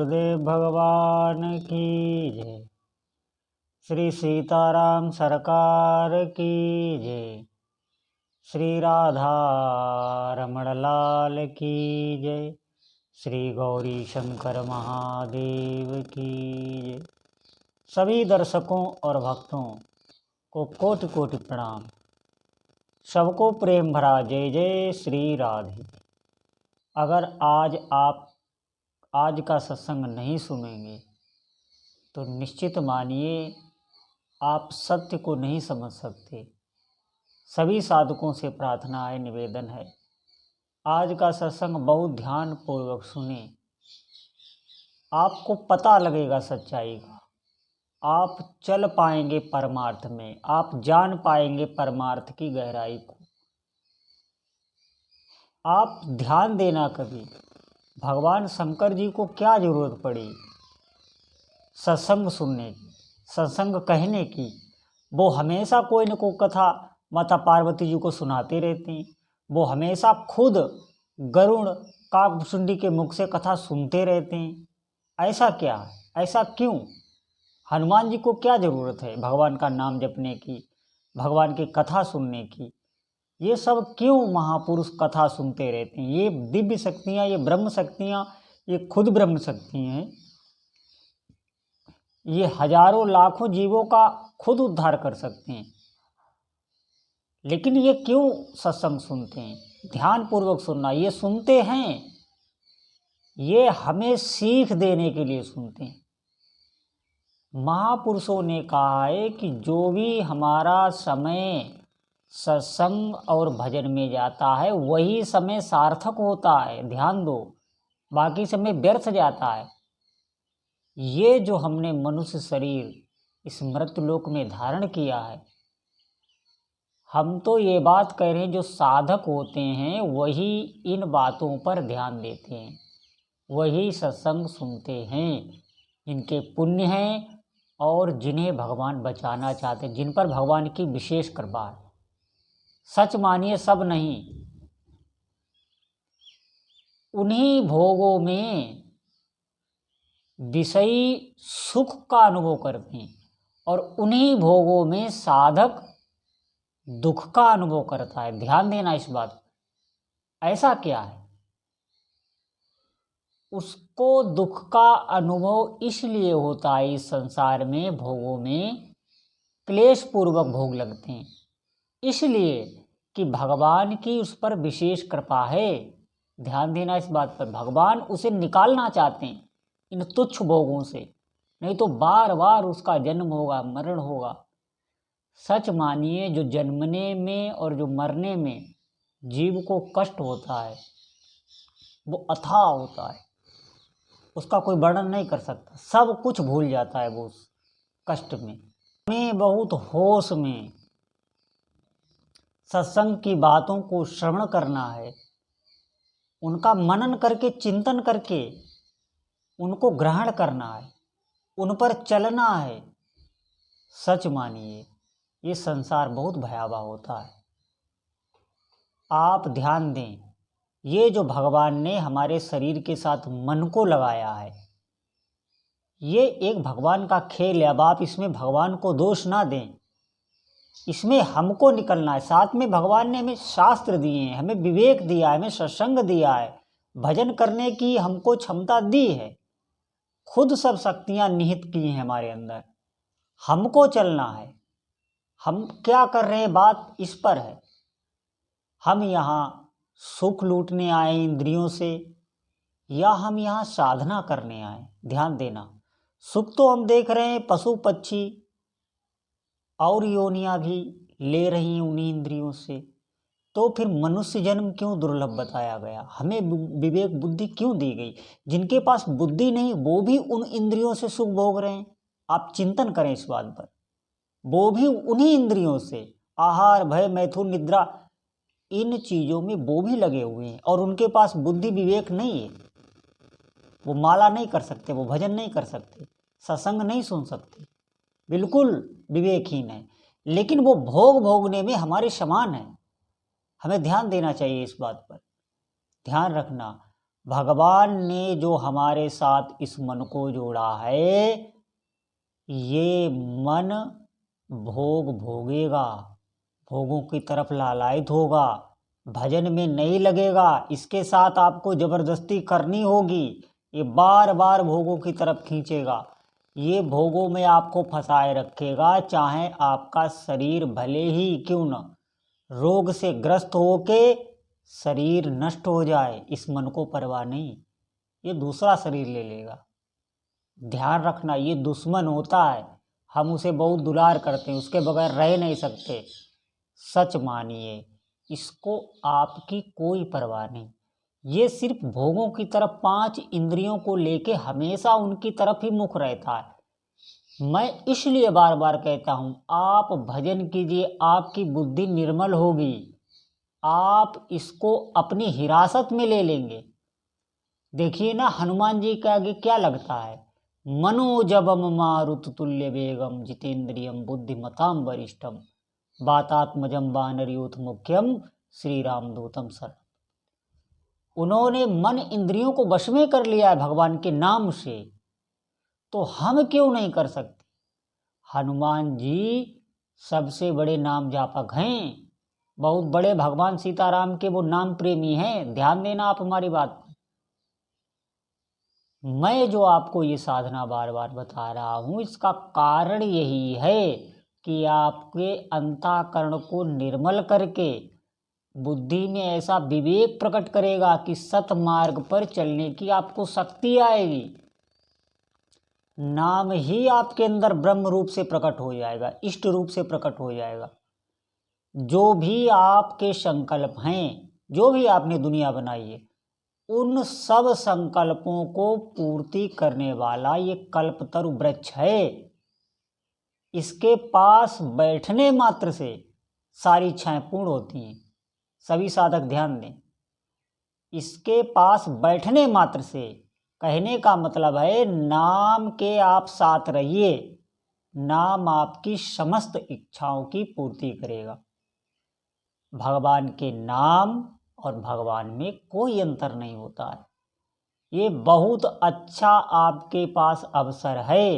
गुरुदेव भगवान की जय। श्री सीताराम सरकार की जय। श्री राधा रमण लाल की जय। श्री गौरी शंकर महादेव की जय। सभी दर्शकों और भक्तों को कोटि कोटि प्रणाम। सबको प्रेम भरा जय जय श्री राधे। अगर आप आज का सत्संग नहीं सुनेंगे तो निश्चित मानिए आप सत्य को नहीं समझ सकते। सभी साधकों से प्रार्थना है, निवेदन है, आज का सत्संग बहुत ध्यान पूर्वक सुने। आपको पता लगेगा सच्चाई का, आप चल पाएंगे परमार्थ में, आप जान पाएंगे परमार्थ की गहराई को। आप ध्यान देना, कभी भगवान शंकर जी को क्या जरूरत पड़ी सत्संग सुनने की, सत्संग कहने की। वो हमेशा कोई न कोई कथा माता पार्वती जी को सुनाते रहते हैं। वो हमेशा खुद गरुड़ काकभुसुंडी के मुख से कथा सुनते रहते हैं। ऐसा क्या है, ऐसा क्यों? हनुमान जी को क्या ज़रूरत है भगवान का नाम जपने की, भगवान की कथा सुनने की? ये सब क्यों महापुरुष कथा सुनते रहते हैं? ये दिव्य शक्तियाँ, ये ब्रह्म शक्तियाँ, ये खुद ब्रह्म शक्ति हैं। ये हजारों लाखों जीवों का खुद उद्धार कर सकते हैं। लेकिन ये क्यों सत्संग सुनते हैं? ध्यान पूर्वक सुनना। ये सुनते हैं, ये हमें सीख देने के लिए सुनते हैं। महापुरुषों ने कहा है कि जो भी हमारा समय सत्संग और भजन में जाता है वही समय सार्थक होता है। ध्यान दो, बाकी समय व्यर्थ जाता है। ये जो हमने मनुष्य शरीर इस मृत्युलोक में धारण किया है, हम तो ये बात कह रहे हैं, जो साधक होते हैं वही इन बातों पर ध्यान देते हैं, वही सत्संग सुनते हैं। इनके पुण्य हैं और जिन्हें भगवान बचाना चाहते हैं, जिन पर भगवान की विशेष कृपा है। सच मानिए, सब नहीं। उन्हीं भोगों में विषयी सुख का अनुभव करते हैं और उन्हीं भोगों में साधक दुख का अनुभव करता है। ध्यान देना इस बात पर। ऐसा क्या है? उसको दुख का अनुभव इसलिए होता है, इस संसार में भोगों में क्लेश पूर्वक भोग लगते हैं, इसलिए कि भगवान की उस पर विशेष कृपा है। ध्यान देना इस बात पर। भगवान उसे निकालना चाहते हैं इन तुच्छ भोगों से, नहीं तो बार बार उसका जन्म होगा, मरण होगा। सच मानिए, जो जन्मने में और जो मरने में जीव को कष्ट होता है वो अथाह होता है, उसका कोई वर्णन नहीं कर सकता। सब कुछ भूल जाता है वो उस कष्ट में। हमें बहुत होश में सत्संग की बातों को श्रवण करना है, उनका मनन करके, चिंतन करके उनको ग्रहण करना है, उन पर चलना है। सच मानिए, ये संसार बहुत भयावह होता है। आप ध्यान दें, ये जो भगवान ने हमारे शरीर के साथ मन को लगाया है, ये एक भगवान का खेल है। अब आप इसमें भगवान को दोष ना दें, इसमें हमको निकलना है। साथ में भगवान ने हमें शास्त्र दिए हैं, हमें विवेक दिया है, हमें सत्संग दिया है, भजन करने की हमको क्षमता दी है। खुद सब शक्तियाँ निहित की हैं हमारे अंदर। हमको चलना है। हम क्या कर रहे हैं, बात इस पर है। हम यहाँ सुख लूटने आए इंद्रियों से, या हम यहाँ साधना करने आए? ध्यान देना। सुख तो हम देख रहे हैं, पशु पक्षी और योनियाँ भी ले रही हैं उन्हीं इंद्रियों से। तो फिर मनुष्य जन्म क्यों दुर्लभ बताया गया? हमें विवेक बुद्धि क्यों दी गई? जिनके पास बुद्धि नहीं वो भी उन इंद्रियों से सुख भोग रहे हैं। आप चिंतन करें इस बात पर। वो भी उन्हीं इंद्रियों से, आहार भय मैथुन निद्रा, इन चीज़ों में वो भी लगे हुए हैं और उनके पास बुद्धि विवेक नहीं है। वो माला नहीं कर सकते, वो भजन नहीं कर सकते, सत्संग नहीं सुन सकते, बिल्कुल विवेकहीन है। लेकिन वो भोग भोगने में हमारे समान है। हमें ध्यान देना चाहिए इस बात पर। ध्यान रखना, भगवान ने जो हमारे साथ इस मन को जोड़ा है, ये मन भोग भोगेगा, भोगों की तरफ लालायित होगा, भजन में नहीं लगेगा। इसके साथ आपको जबरदस्ती करनी होगी। ये बार बार भोगों की तरफ खींचेगा, ये भोगों में आपको फंसाए रखेगा। चाहे आपका शरीर भले ही क्यों न रोग से ग्रस्त होके शरीर नष्ट हो जाए, इस मन को परवाह नहीं, ये दूसरा शरीर ले लेगा। ध्यान रखना, ये दुश्मन होता है, हम उसे बहुत दुलार करते हैं, उसके बगैर रह नहीं सकते। सच मानिए, इसको आपकी कोई परवाह नहीं। ये सिर्फ भोगों की तरफ, 5 इंद्रियों को लेके हमेशा उनकी तरफ ही मुख रहता है। मैं इसलिए बार बार कहता हूँ, आप भजन कीजिए, आपकी बुद्धि निर्मल होगी, आप इसको अपनी हिरासत में ले लेंगे। देखिए ना, हनुमान जी के आगे क्या लगता है, मनोजवम मारुत तुल्य वेगम जितेंद्रियम बुद्धिमताम वरिष्ठम वातात्मजम वानरयूथ मुख्यम श्री राम दूतम सर। उन्होंने मन इंद्रियों को वश में कर लिया है भगवान के नाम से, तो हम क्यों नहीं कर सकते। हनुमान जी सबसे बड़े नाम जापक हैं, बहुत बड़े भगवान सीताराम के वो नाम प्रेमी हैं। ध्यान देना आप हमारी बात पर। मैं जो आपको ये साधना बार बार बता रहा हूँ, इसका कारण यही है कि आपके अंतःकरण को निर्मल करके बुद्धि में ऐसा विवेक प्रकट करेगा कि सतमार्ग पर चलने की आपको शक्ति आएगी। नाम ही आपके अंदर ब्रह्म रूप से प्रकट हो जाएगा, इष्ट रूप से प्रकट हो जाएगा। जो भी आपके संकल्प हैं, जो भी आपने दुनिया बनाई है, उन सब संकल्पों को पूर्ति करने वाला ये कल्पतरु वृक्ष है। इसके पास बैठने मात्र से सारी इच्छाएं पूर्ण होती हैं। सभी साधक ध्यान दें, इसके पास बैठने मात्र से, कहने का मतलब है नाम के आप साथ रहिए, नाम आपकी समस्त इच्छाओं की पूर्ति करेगा। भगवान के नाम और भगवान में कोई अंतर नहीं होता है। ये बहुत अच्छा आपके पास अवसर है।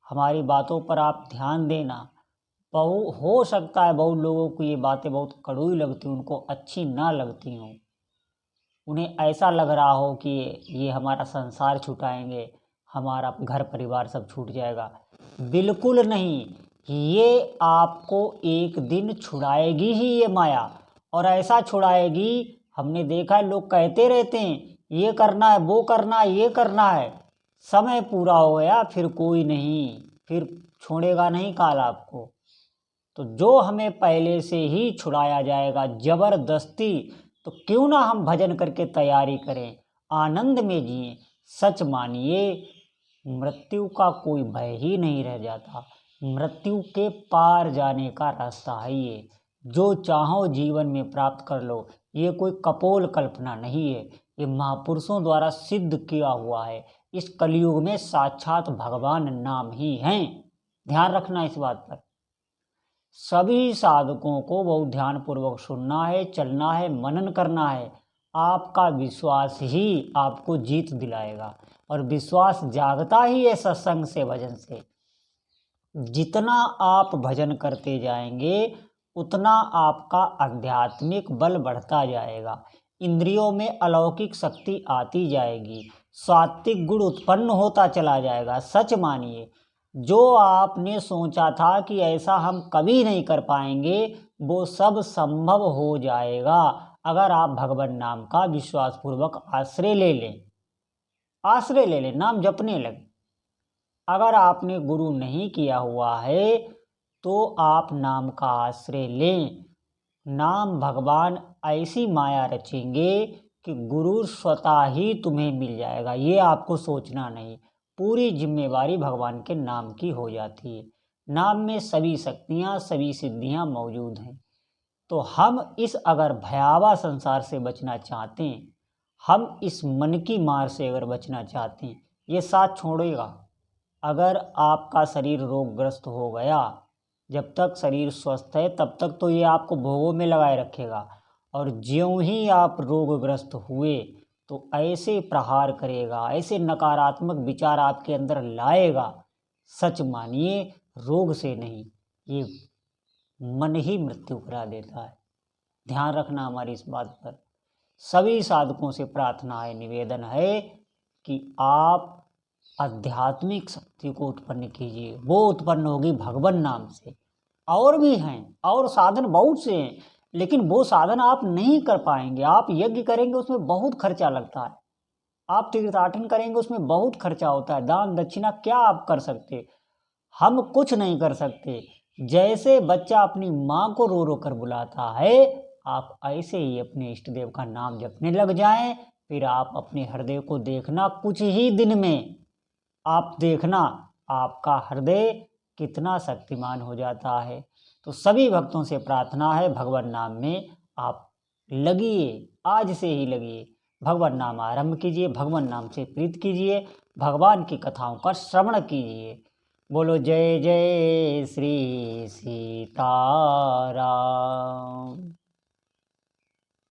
हमारी बातों पर आप ध्यान देना। हो सकता है बहुत लोगों को ये बातें बहुत कड़वी लगती, उनको अच्छी ना लगती हों, उन्हें ऐसा लग रहा हो कि ये हमारा संसार छुटाएंगे, हमारा घर परिवार सब छूट जाएगा। बिल्कुल नहीं, ये आपको एक दिन छुड़ाएगी ही ये माया, और ऐसा छुड़ाएगी। हमने देखा है, लोग कहते रहते हैं ये करना है, वो करना है, ये करना है, समय पूरा हो गया फिर कोई नहीं, फिर छोड़ेगा नहीं काल आपको। तो जो हमें पहले से ही छुड़ाया जाएगा जबरदस्ती, तो क्यों ना हम भजन करके तैयारी करें, आनंद में जिए। सच मानिए, मृत्यु का कोई भय ही नहीं रह जाता। मृत्यु के पार जाने का रास्ता है ये। जो चाहो जीवन में प्राप्त कर लो, ये कोई कपोल कल्पना नहीं है, ये महापुरुषों द्वारा सिद्ध किया हुआ है। इस कलयुग में साक्षात भगवान नाम ही हैं। ध्यान रखना इस बात पर। सभी साधकों को बहुत ध्यानपूर्वक सुनना है, चलना है, मनन करना है। आपका विश्वास ही आपको जीत दिलाएगा, और विश्वास जागता ही है सत्संग से, भजन से। जितना आप भजन करते जाएंगे, उतना आपका आध्यात्मिक बल बढ़ता जाएगा, इंद्रियों में अलौकिक शक्ति आती जाएगी, सात्विक गुण उत्पन्न होता चला जाएगा। सच मानिए, जो आपने सोचा था कि ऐसा हम कभी नहीं कर पाएंगे, वो सब संभव हो जाएगा अगर आप भगवान नाम का विश्वासपूर्वक आश्रय ले लें। आश्रय ले लें, नाम जपने लगे। अगर आपने गुरु नहीं किया हुआ है तो आप नाम का आश्रय लें। नाम भगवान ऐसी माया रचेंगे कि गुरु स्वतः ही तुम्हें मिल जाएगा। ये आपको सोचना नहीं, पूरी जिम्मेवारी भगवान के नाम की हो जाती है। नाम में सभी शक्तियाँ, सभी सिद्धियाँ मौजूद हैं। तो हम इस अगर भयावह संसार से बचना चाहते हैं, हम इस मन की मार से अगर बचना चाहते हैं, ये साथ छोड़ेगा। अगर आपका शरीर रोगग्रस्त हो गया, जब तक शरीर स्वस्थ है तब तक तो ये आपको भोगों में लगाए रखेगा, और ज्यों ही आप रोगग्रस्त हुए तो ऐसे प्रहार करेगा, ऐसे नकारात्मक विचार आपके अंदर लाएगा, सच मानिए रोग से नहीं, ये मन ही मृत्यु करा देता है। ध्यान रखना हमारी इस बात पर। सभी साधकों से प्रार्थना है, निवेदन है कि आप आध्यात्मिक शक्ति को उत्पन्न कीजिए। वो उत्पन्न होगी भगवान नाम से। और भी हैं, और साधन बहुत से हैं, लेकिन वो साधन आप नहीं कर पाएंगे। आप यज्ञ करेंगे उसमें बहुत खर्चा लगता है, आप तीर्थाटन करेंगे उसमें बहुत खर्चा होता है, दान दक्षिणा क्या आप कर सकते, हम कुछ नहीं कर सकते। जैसे बच्चा अपनी माँ को रो रो कर बुलाता है, आप ऐसे ही अपने इष्ट देव का नाम जपने लग जाएं। फिर आप अपने हृदय को देखना, कुछ ही दिन में आप देखना आपका हृदय कितना शक्तिमान हो जाता है। तो सभी भक्तों से प्रार्थना है, भगवान नाम में आप लगिए, आज से ही लगिए। भगवान नाम आरंभ कीजिए, भगवान नाम से प्रीत कीजिए, भगवान की कथाओं का श्रवण कीजिए। बोलो जय जय श्री सीताराम।